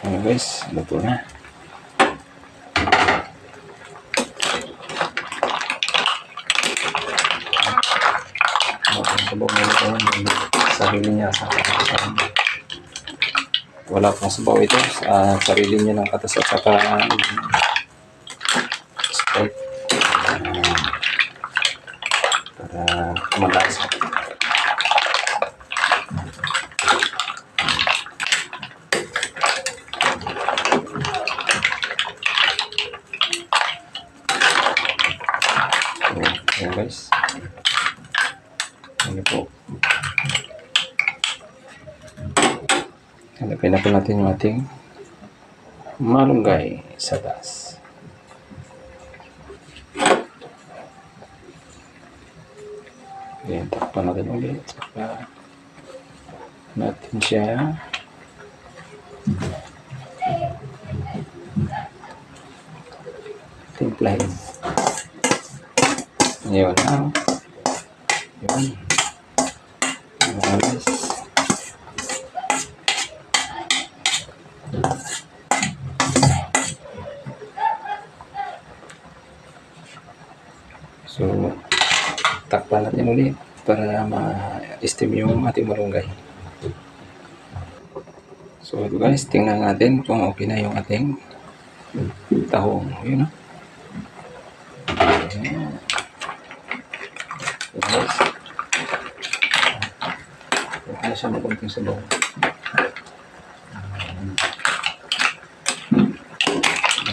Ayan guys, luto na. Sabaw na ito, sarili niya sa wala pang sabaw ito sa sarili niya ng katas at saka Sprite para malasa. Ayan guys, ano po, hanapin na po natin yung ating malunggay sa gas. Ayan, takpan natin ulit, saka natin siya timplahin. Yun na. Yun. Guys. So, takpan natin ulit para ma-steam yung ating malunggay. So, ito guys, tingnan natin kung okay na yung ating tahong. Yun, no? Ayan. So, guys, okay na siya makunting sabaw.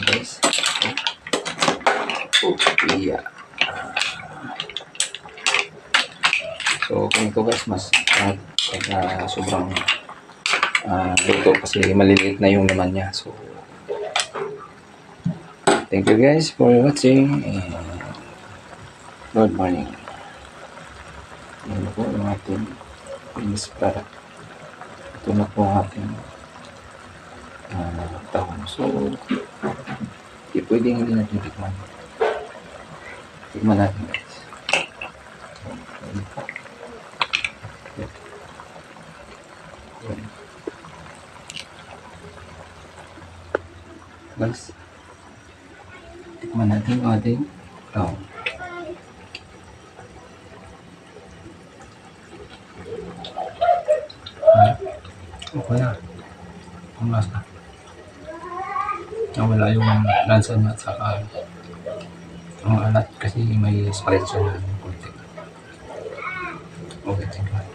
Guys, yeah. So kung ito guys, mas sobrang luto kasi maliliit na yung naman niya. So thank you guys for watching and good morning. Yan po yung ating finished product. Ito na po ang ating tahong. So hindi pwedeng hindi natin tikman. Tikman natin guys. Guys, tikman natin ang ating tahong. Okay na. Ang lasa. Wala yung lansa niya at saka ang alat kasi may spice siya na konti. Okay, thank you.